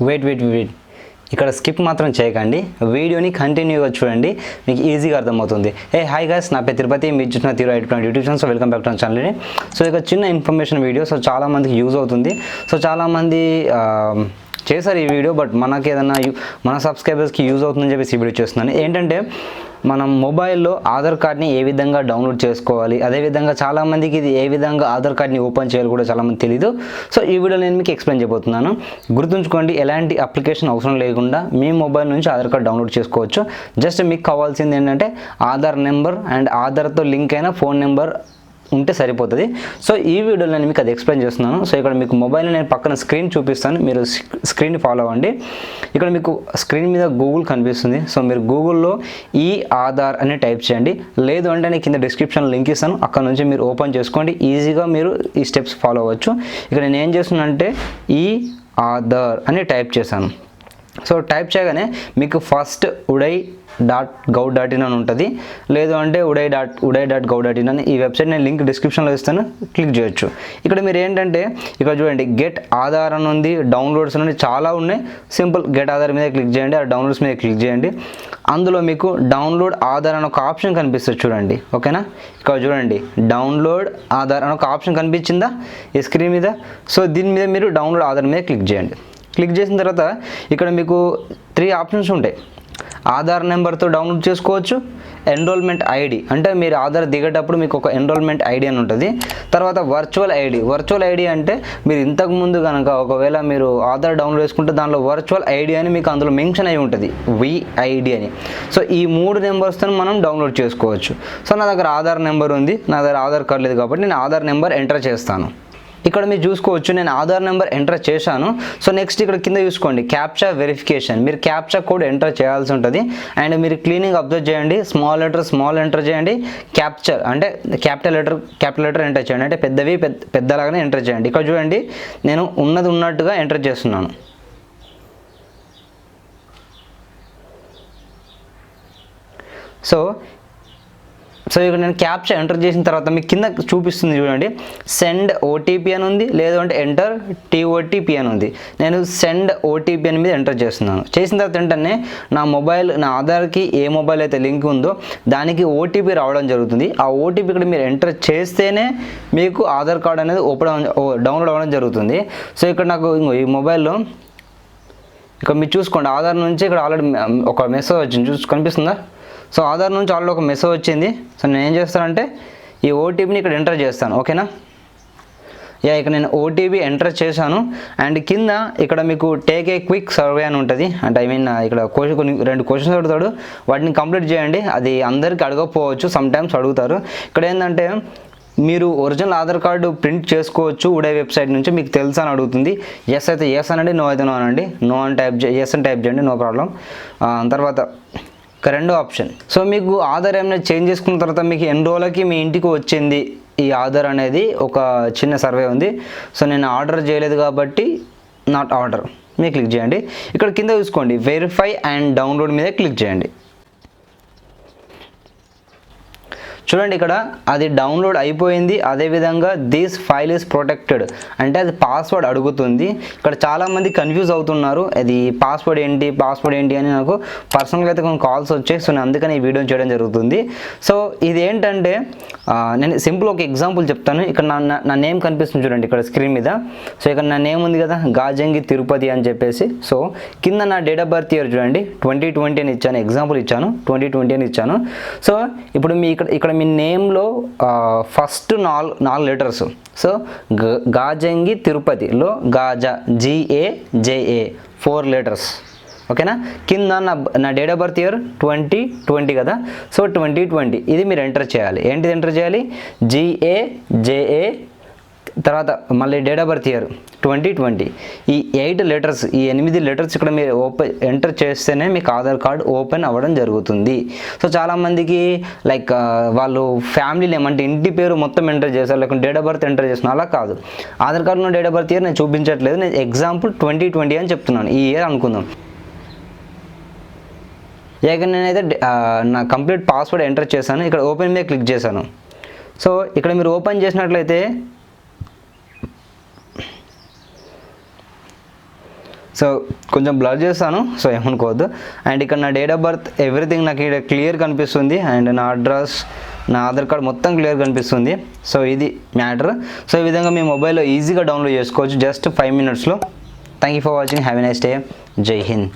Wait ఇక్కడ skip మాత్రం చేయకండి, వీడియోని కంటిన్యూగా చూడండి, మీకు ఈజీగా అర్థమవుతుంది. హాయ్ గైస్, నా పేరు తిరుపతి, మీరు చూసిన Thiruitplant YouTube channel. So welcome back to our channel. So ఇక చిన్న ఇన్ఫర్మేషన్ వీడియో, సో చాలామందికి యూజ్ అవుతుంది. సో చాలామంది చేశారు ఈ వీడియో, బట్ మనకి ఏదైనా మన సబ్స్క్రైబర్స్కి యూజ్ అవుతుందని చెప్పేసి ఈ వీడియో చేస్తున్నాను. ఏంటంటే మనం మొబైల్లో ఆధార్ కార్డ్ని ఏ విధంగా డౌన్లోడ్ చేసుకోవాలి, అదేవిధంగా చాలామందికి ఇది ఏ విధంగా ఆధార్ కార్డ్ని ఓపెన్ చేయాలి కూడా చాలామంది తెలీదు. సో ఈ వీడియో నేను మీకు ఎక్స్ప్లెయిన్ చేయబోతున్నాను. గుర్తుంచుకోండి, ఎలాంటి అప్లికేషన్ అవసరం లేకుండా మీ మొబైల్ నుంచి ఆధార్ కార్డ్ డౌన్లోడ్ చేసుకోవచ్చు. జస్ట్ మీకు కావాల్సింది ఏంటంటే ఆధార్ నెంబర్ అండ్ ఆధార్తో లింక్ అయిన ఫోన్ నెంబర్ ఉంటే సరిపోతుంది. సో ఈ వీడియోలో నేను మీకు అది ఎక్స్ప్లెయిన్ చేస్తున్నాను. సో ఇక్కడ మీకు మొబైల్ నేను పక్కన స్క్రీన్ చూపిస్తాను, మీరు స్క్రీన్ ఫాలో అవ్వండి. ఇక్కడ మీకు స్క్రీన్ మీద గూగుల్ కనిపిస్తుంది. సో మీరు గూగుల్లో ఈ ఆధార్ అని టైప్ చేయండి, లేదు అంటే నేను కింద డిస్క్రిప్షన్ లింక్ ఇస్తాను, అక్కడ నుంచి మీరు ఓపెన్ చేసుకోండి. ఈజీగా మీరు ఈ స్టెప్స్ ఫాలో అవ్వచ్చు. ఇక్కడ నేను ఏం చేస్తున్నానంటే ఈ ఆధార్ అని టైప్ చేశాను. సో టైప్ చేయగానే మీకు ఫస్ట్ uday.gov.in అని ఉంటుంది, లేదు అంటే uday.gov.in అని ఈ వెబ్సైట్ నేను లింక్ డిస్క్రిప్షన్లో ఇస్తాను, క్లిక్ చేయొచ్చు. ఇక్కడ మీరు ఏంటంటే ఇక్కడ చూడండి, గెట్ ఆధార్ అని ఉంది, డౌన్లోడ్స్ అని చాలా ఉన్నాయి. సింపుల్ గెట్ ఆధార్ మీద క్లిక్ చేయండి, ఆ డౌన్లోడ్స్ మీద క్లిక్ చేయండి. అందులో మీకు డౌన్లోడ్ ఆధార్ అని ఒక ఆప్షన్ కనిపిస్తుంది చూడండి, ఓకేనా. ఇక్కడ చూడండి, డౌన్లోడ్ ఆధార్ అని ఒక ఆప్షన్ కనిపించిందా ఈ స్క్రీన్ మీద. సో దీని మీద మీరు డౌన్లోడ్ ఆధార్ మీద క్లిక్ చేయండి. క్లిక్ చేసిన తర్వాత ఇక్కడ మీకు 3 ఆప్షన్స్ ఉంటాయి. ఆధార్ నెంబర్తో డౌన్లోడ్ చేసుకోవచ్చు, ఎన్రోల్మెంట్ ఐడి అంటే మీరు ఆధార్ దిగేటప్పుడు మీకు ఒక ఎన్రోల్మెంట్ ఐడి అని ఉంటుంది. తర్వాత వర్చువల్ ఐడి అంటే మీరు ఇంతకుముందు కనుక ఒకవేళ మీరు ఆధార్ డౌన్లోడ్ చేసుకుంటే దానిలో వర్చువల్ ఐడి అని మీకు అందులో మెన్షన్ అయి ఉంటుంది, విఐడి అని. సో ఈ 3 నెంబర్స్తో మనం డౌన్లోడ్ చేసుకోవచ్చు. సో నా దగ్గర ఆధార్ నెంబర్ ఉంది, నా దగ్గర ఆధార్ కార్డ్ లేదు కాబట్టి నేను ఆధార్ నెంబర్ ఎంటర్ చేస్తాను. ఇక్కడ మీరు చూసుకోవచ్చు, నేను ఆధార్ నెంబర్ ఎంటర్ చేశాను. సో నెక్స్ట్ ఇక్కడ కింద చూసుకోండి, క్యాప్చా వెరిఫికేషన్. మీరు క్యాప్చా కోడ్ ఎంటర్ చేయాల్సి ఉంటుంది. అండ్ మీరు క్లీనింగ్ అబ్జర్వ్ చేయండి, స్మాల్ ఎంటర్ చేయండి, క్యాప్చర్ అంటే క్యాపిటల్ లెటర్ ఎంటర్ చేయండి, అంటే పెద్దలాగానే ఎంటర్ చేయండి. ఇక్కడ చూడండి, నేను ఉన్నట్టుగా ఎంటర్ చేస్తున్నాను. సో ఇక్కడ నేను క్యాప్చా ఎంటర్ చేసిన తర్వాత మీకు కింద చూపిస్తుంది చూడండి, సెండ్ ఓటీపీ అని ఉంది, లేదు అంటే ఎంటర్ టీఓటీపీ అని ఉంది. నేను సెండ్ ఓటీపీ అని మీద ఎంటర్ చేస్తున్నాను. చేసిన తర్వాత వెంటనే నా ఆధార్కి ఏ మొబైల్ అయితే లింక్ ఉందో దానికి ఓటీపీ రావడం జరుగుతుంది. ఆ ఓటీపీ ఇక్కడ మీరు ఎంటర్ చేస్తేనే మీకు ఆధార్ కార్డ్ అనేది డౌన్లోడ్ అవ్వడం జరుగుతుంది. సో ఇక్కడ నాకు ఈ మొబైల్లో ఇక్కడ మీరు చూసుకోండి, ఆధార్ నుంచి ఇక్కడ ఆల్రెడీ ఒక మెసేజ్ వచ్చింది, కనిపిస్తుందా. సో ఆధార్ నుంచి ఆల్రెడీ ఒక మెసేజ్ వచ్చింది. సో నేను ఏం చేస్తానంటే ఈ ఓటీపీని ఇక్కడ ఎంటర్ చేస్తాను, ఓకేనా. ఇక్కడ నేను ఓటీపీ ఎంటర్ చేశాను. అండ్ కింద ఇక్కడ మీకు టేక్ ఏ క్విక్ సర్వే అని ఉంటుంది, అంటే ఇక్కడ కొన్ని 2 క్వశ్చన్స్ అడుగుతాడు, వాటిని కంప్లీట్ చేయండి. అది అందరికీ అడగకపోవచ్చు, సమ్టైమ్స్ అడుగుతారు. ఇక్కడ ఏంటంటే మీరు ఒరిజినల్ ఆధార్ కార్డు ప్రింట్ చేసుకోవచ్చు ఉడే వెబ్సైట్ నుంచి, మీకు తెలుసా అని అడుగుతుంది. ఎస్ అయితే ఎస్ అనండి, నో అయితే నో అనండి. నో అని ఎస్ అని టైప్ చేయండి, నో ప్రాబ్లం. తర్వాత రెండో ఆప్షన్, సో మీకు ఆధార్ ఏమైనా చేంజ్ చేసుకున్న తర్వాత మీకు ఎన్ని రోజులకి మీ ఇంటికి వచ్చింది ఈ ఆధార్ అనేది ఒక చిన్న సర్వే ఉంది. సో నేను ఆర్డర్ చేయలేదు కాబట్టి నాట్ ఆర్డర్ మీద క్లిక్ చేయండి. ఇక్కడ కింద చూసుకోండి, వెరిఫై అండ్ డౌన్లోడ్ మీద క్లిక్ చేయండి. చూడండి, ఇక్కడ అది డౌన్లోడ్ అయిపోయింది. అదేవిధంగా దిస్ ఫైల్ ఈజ్ ప్రొటెక్టెడ్ అంటే అది పాస్వర్డ్ అడుగుతుంది. ఇక్కడ చాలామంది కన్ఫ్యూజ్ అవుతున్నారు, అది పాస్వర్డ్ ఏంటి అని నాకు పర్సనల్గా అయితే కొన్ని కాల్స్ వచ్చాయి. సో నేను అందుకని ఈ వీడియో చేయడం జరుగుతుంది. సో ఇది ఏంటంటే నేను సింపుల్ ఒక ఎగ్జాంపుల్ చెప్తాను. ఇక్కడ నా నేమ్ కనిపిస్తుంది చూడండి ఇక్కడ స్క్రీన్ మీద. సో ఇక్కడ నా నేమ్ ఉంది కదా, గాజంగి తిరుపతి అని చెప్పేసి. సో కింద నా డేట్ ఆఫ్ బర్త్ ఇయర్ చూడండి, 2020 అని ఇచ్చాను, ఎగ్జాంపుల్ ఇచ్చాను 2020 అని ఇచ్చాను. సో ఇప్పుడు ఇక్కడ మీ నేమ్లో ఫస్ట్ 4 లెటర్స్. సో గాజంగి తిరుపతిలో గాజా GAJA 4 లెటర్స్, ఓకేనా. కింద నా డేట్ ఆఫ్ బర్త్ ఇయర్ 2020 కదా. సో 2020 ఇది మీరు ఎంటర్ చేయాలి. ఏంటిది ఎంటర్ చేయాలి, GAJA, తర్వాత మళ్ళీ డేట్ ఆఫ్ బర్త్ ఇయర్ 2020. ఈ 8 లెటర్స్, ఈ 8 లెటర్స్ ఇక్కడ మీరు ఎంటర్ చేస్తేనే మీకు ఆధార్ కార్డ్ ఓపెన్ అవ్వడం జరుగుతుంది. సో చాలామందికి లైక్ వాళ్ళు ఫ్యామిలీ నేమ్ అంటే ఇంటి పేరు మొత్తం ఎంటర్ చేస్తారు, లేకుంటే డేట్ ఆఫ్ బర్త్ ఎంటర్ చేస్తున్నారు. అలా కాదు, ఆధార్ కార్డులో డేట్ ఆఫ్ బర్త్ ఇయర్ నేను చూపించట్లేదు, నేను ఎగ్జాంపుల్ 2020 అని చెప్తున్నాను, ఈ ఇయర్ అనుకుందాం. నేనైతే నా కంప్లీట్ పాస్వర్డ్ ఎంటర్ చేశాను. ఇక్కడ ఓపెన్ మీద క్లిక్ చేశాను. సో ఇక్కడ మీరు ఓపెన్ చేసినట్లయితే సో కొంచెం బ్లర్ చేస్తాను, సో ఏమనుకోవద్దు. అండ్ ఇక్కడ నా డేట్ ఆఫ్ బర్త్ ఎవ్రీథింగ్ నాకు ఇక్కడ క్లియర్ కనిపిస్తుంది. అండ్ నా అడ్రస్, నా ఆధార్ కార్డ్ మొత్తం క్లియర్ కనిపిస్తుంది. సో ఇది మ్యాటర్. సో ఈ విధంగా మీ మొబైల్లో ఈజీగా డౌన్లోడ్ చేసుకోవచ్చు జస్ట్ 5 minutesలో. Thank you for watching. Have a nice day. జై హింద్.